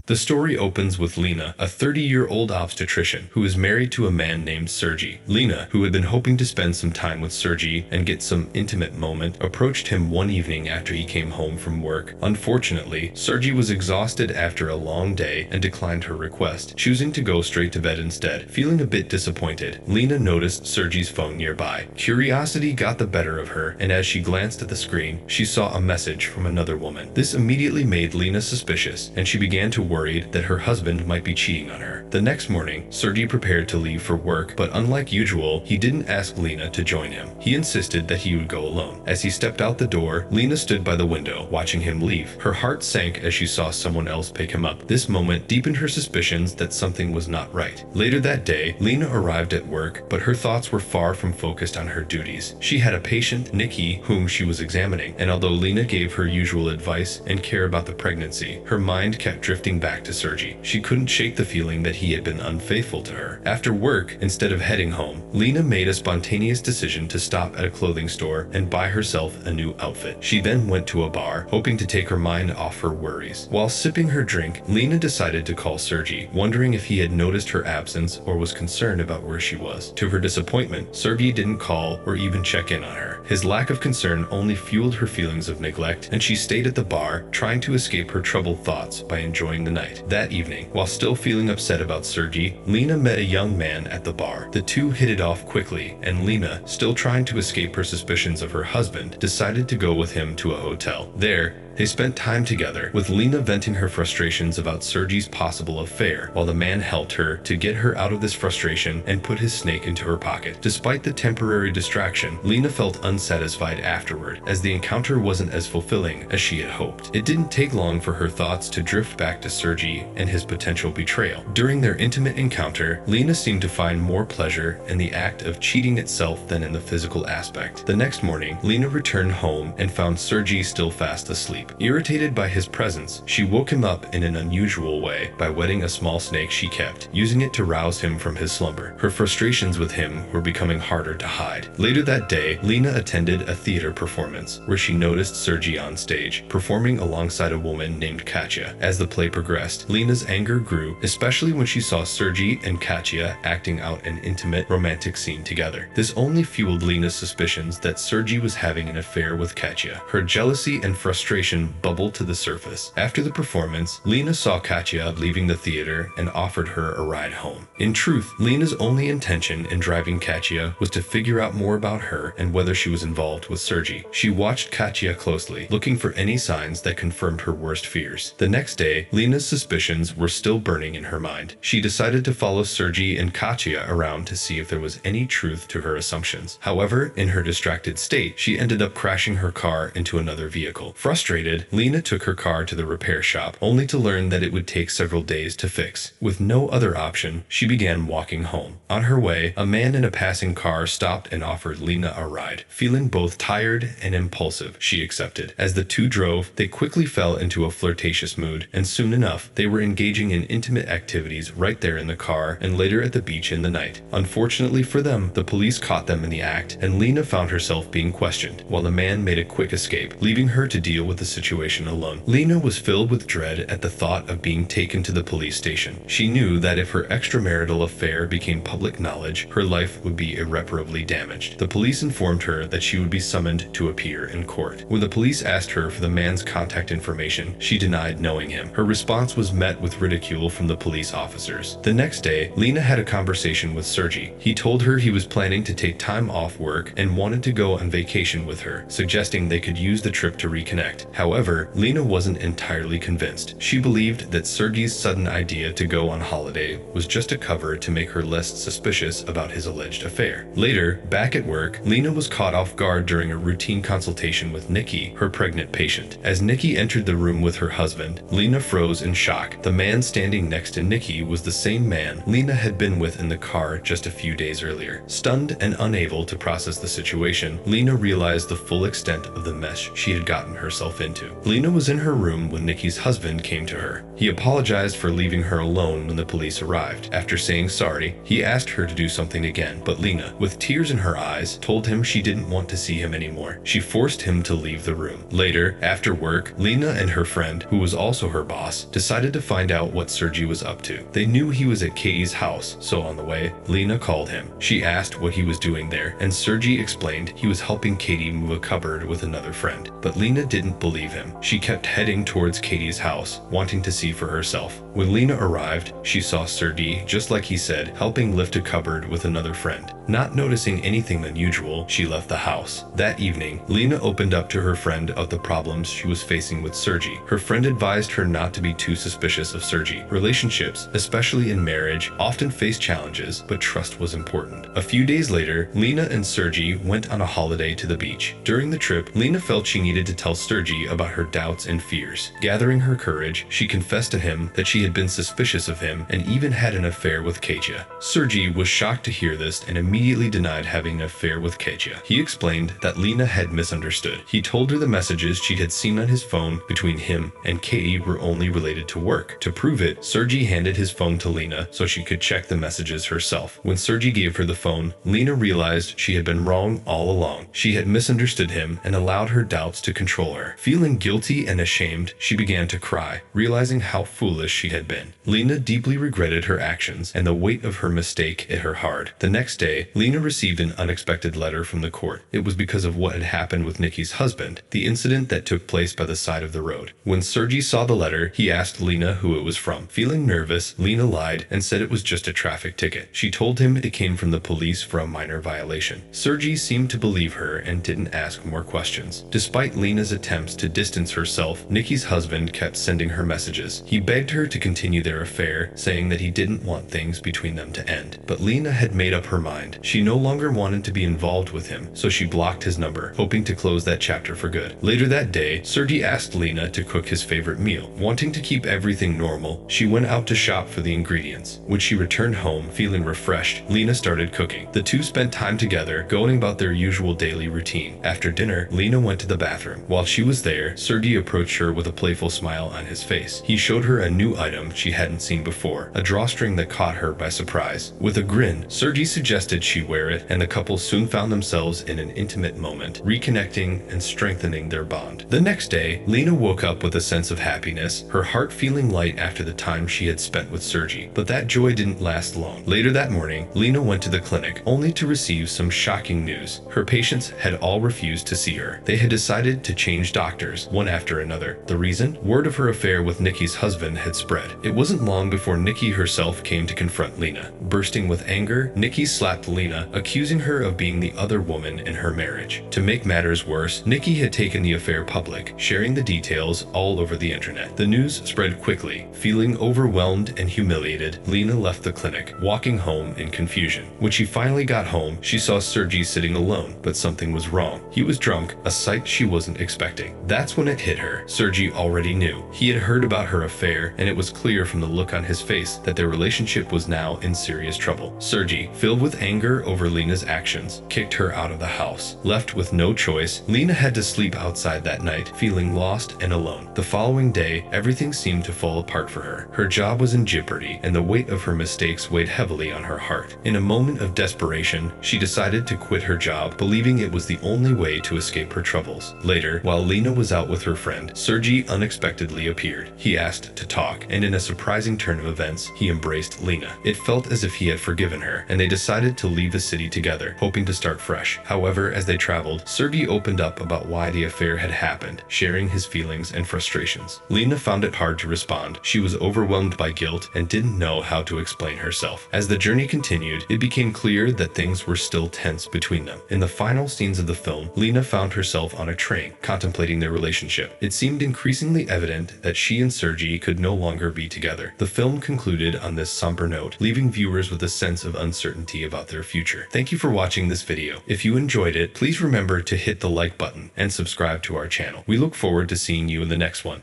The story opens with Lena, a 30-year-old obstetrician who is married to a man named Sergei. Lena, who had been hoping to spend some time with Sergei and get some intimate moment, approached him one evening after he came home from work. Unfortunately, Sergei was exhausted after a long day and declined her request, choosing to go straight to bed instead. Feeling a bit disappointed, Lena noticed Sergei's phone nearby. Curiosity got the better of her, and as she glanced at the screen, she saw a message from another woman. This immediately made Lena suspicious, and she began to worry that her husband might be cheating on her. The next morning, Sergei prepared to leave for work, but unlike usual, he didn't ask Lena to join him. He insisted that he would go alone. As he stepped out the door, Lena stood by the window, watching him leave. Her heart sank as she saw someone else pick him up. This moment deepened her suspicions that something was not right. Later that day, Lena arrived at work, but her thoughts were far from focused on her duties. She had a patient, Niki, whom she was examining, and although Lena gave her usual advice and care about the pregnancy, her mind kept drifting back to Sergei. She couldn't shake the feeling that he had been unfaithful to her. After work, instead of heading home, Lena made a spontaneous decision to stop at a clothing store and buy herself a new outfit. She then went to a bar, hoping to take her mind off her worries. While sipping her drink, Lena decided to call Sergei, wondering if he had noticed her absence or was concerned about where she was. To her disappointment, Sergei didn't call or even check in on her. His lack of concern only fueled her feelings of neglect, and she stayed at the bar, trying to escape her troubled thoughts by enjoying the night. That evening, while still feeling upset about Sergei, Lena met a young man at the bar. The two hit it off quickly, and Lena, still trying to escape her suspicions of her husband, decided to go with him to a hotel. There, they spent time together, with Lena venting her frustrations about Sergei's possible affair, while the man helped her to get her out of this frustration and put his snake into her pocket. Despite the temporary distraction, Lena felt unsatisfied afterward, as the encounter wasn't as fulfilling as she had hoped. It didn't take long for her thoughts to drift back to Sergei and his potential betrayal. During their intimate encounter, Lena seemed to find more pleasure in the act of cheating itself than in the physical aspect. The next morning, Lena returned home and found Sergei still fast asleep. Irritated by his presence, she woke him up in an unusual way by wetting a small snake she kept, using it to rouse him from his slumber. Her frustrations with him were becoming harder to hide. Later that day, Lena attended a theater performance, where she noticed Sergei on stage, performing alongside a woman named Katya. As the play progressed, Lena's anger grew, especially when she saw Sergei and Katya acting out an intimate, romantic scene together. This only fueled Lena's suspicions that Sergei was having an affair with Katya. Her jealousy and frustration bubbled to the surface. After the performance, Lena saw Katya leaving the theater and offered her a ride home. In truth, Lena's only intention in driving Katya was to figure out more about her and whether she was involved with Sergei. She watched Katya closely, looking for any signs that confirmed her worst fears. The next day, Lena's suspicions were still burning in her mind. She decided to follow Sergei and Katya around to see if there was any truth to her assumptions. However, in her distracted state, she ended up crashing her car into another vehicle. Frustrated, Lena took her car to the repair shop, only to learn that it would take several days to fix. With no other option, she began walking home. On her way, a man in a passing car stopped and offered Lena a ride. Feeling both tired and impulsive, she accepted. As the two drove, they quickly fell into a flirtatious mood, and soon enough, they were engaging in intimate activities right there in the car and later at the beach in the night. Unfortunately for them, the police caught them in the act, and Lena found herself being questioned, while the man made a quick escape, leaving her to deal with the situation alone. Lena was filled with dread at the thought of being taken to the police station. She knew that if her extramarital affair became public knowledge, her life would be irreparably damaged. The police informed her that she would be summoned to appear in court. When the police asked her for the man's contact information, she denied knowing him. Her response was met with ridicule from the police officers. The next day, Lena had a conversation with Sergei. He told her he was planning to take time off work and wanted to go on vacation with her, suggesting they could use the trip to reconnect. However, Lena wasn't entirely convinced. She believed that Sergei's sudden idea to go on holiday was just a cover to make her less suspicious about his alleged affair. Later, back at work, Lena was caught off guard during a routine consultation with Niki, her pregnant patient. As Niki entered the room with her husband, Lena froze in shock. The man standing next to Niki was the same man Lena had been with in the car just a few days earlier. Stunned and unable to process the situation, Lena realized the full extent of the mess she had gotten herself into. into. Lena was in her room when Niki's husband came to her. He apologized for leaving her alone when the police arrived. After saying sorry, he asked her to do something again, but Lena, with tears in her eyes, told him she didn't want to see him anymore. She forced him to leave the room. Later, after work, Lena and her friend, who was also her boss, decided to find out what Sergei was up to. They knew he was at Katie's house, so on the way, Lena called him. She asked what he was doing there, and Sergei explained he was helping Katie move a cupboard with another friend. But Lena didn't believe him. She kept heading towards Katie's house, wanting to see for herself. When Lena arrived, she saw Sergei, just like he said, helping lift a cupboard with another friend. Not noticing anything unusual, she left the house. That evening, Lena opened up to her friend of the problems she was facing with Sergei. Her friend advised her not to be too suspicious of Sergei. Relationships, especially in marriage, often face challenges, but trust was important. A few days later, Lena and Sergei went on a holiday to the beach. During the trip, Lena felt she needed to tell Sergei about her doubts and fears. Gathering her courage, she confessed to him that she had been suspicious of him and even had an affair with Katya. Sergei was shocked to hear this and immediately denied having an affair with Katya. He explained that Lena had misunderstood. He told her the messages she had seen on his phone between him and Katie were only related to work. To prove it, Sergei handed his phone to Lena so she could check the messages herself. When Sergei gave her the phone, Lena realized she had been wrong all along. She had misunderstood him and allowed her doubts to control her. Feeling guilty and ashamed, she began to cry, realizing how foolish she had been. Lena deeply regretted her actions, and the weight of her mistake hit her hard. The next day, Lena received an unexpected letter from the court. It was because of what had happened with Niki's husband, the incident that took place by the side of the road. When Sergei saw the letter, he asked Lena who it was from. Feeling nervous, Lena lied and said it was just a traffic ticket. She told him it came from the police for a minor violation. Sergei seemed to believe her and didn't ask more questions. Despite Lena's attempts to distance herself, Niki's husband kept sending her messages. He begged her to continue their affair, saying that he didn't want things between them to end. But Lena had made up her mind. She no longer wanted to be involved with him, so she blocked his number, hoping to close that chapter for good. Later that day, Sergei asked Lena to cook his favorite meal. Wanting to keep everything normal, she went out to shop for the ingredients. When she returned home, feeling refreshed, Lena started cooking. The two spent time together, going about their usual daily routine. After dinner, Lena went to the bathroom. While she was there, Sergei approached her with a playful smile on his face. He showed her a new item she hadn't seen before, a drawstring that caught her by surprise. With a grin, Sergei suggested she wear it, and the couple soon found themselves in an intimate moment, reconnecting and strengthening their bond. The next day, Lena woke up with a sense of happiness, her heart feeling light after the time she had spent with Sergei. But that joy didn't last long. Later that morning, Lena went to the clinic, only to receive some shocking news. Her patients had all refused to see her. They had decided to change doctors, one after another. The reason? Word of her affair with Niki's husband had spread. It wasn't long before Niki herself came to confront Lena. Bursting with anger, Niki slapped Lena, accusing her of being the other woman in her marriage. To make matters worse, Niki had taken the affair public, sharing the details all over the internet. The news spread quickly. Feeling overwhelmed and humiliated, Lena left the clinic, walking home in confusion. When she finally got home, she saw Sergei sitting alone, but something was wrong. He was drunk, a sight she wasn't expecting. That's when it hit her. Sergei already knew. He had heard about her affair, and it was clear from the look on his face that their relationship was now in serious trouble. Sergei, filled with anger over Lena's actions, kicked her out of the house. Left with no choice, Lena had to sleep outside that night, feeling lost and alone. The following day, everything seemed to fall apart for her. Her job was in jeopardy, and the weight of her mistakes weighed heavily on her heart. In a moment of desperation, she decided to quit her job, believing it was the only way to escape her troubles. Later, while Lena was out with her friend, Sergei unexpectedly appeared. He asked to talk, and in a surprising turn of events, he embraced Lena. It felt as if he had forgiven her, and they decided to leave the city together, hoping to start fresh. However, as they traveled, Sergei opened up about why the affair had happened, sharing his feelings and frustrations. Lena found it hard to respond. She was overwhelmed by guilt and didn't know how to explain herself. As the journey continued, it became clear that things were still tense between them. In the final scenes of the film, Lena found herself on a train, contemplating their relationship. It seemed increasingly evident that she and Sergei could no longer be together. The film concluded on this somber note, leaving viewers with a sense of uncertainty about their future. Thank you for watching this video. If you enjoyed it, please remember to hit the like button and subscribe to our channel. We look forward to seeing you in the next one.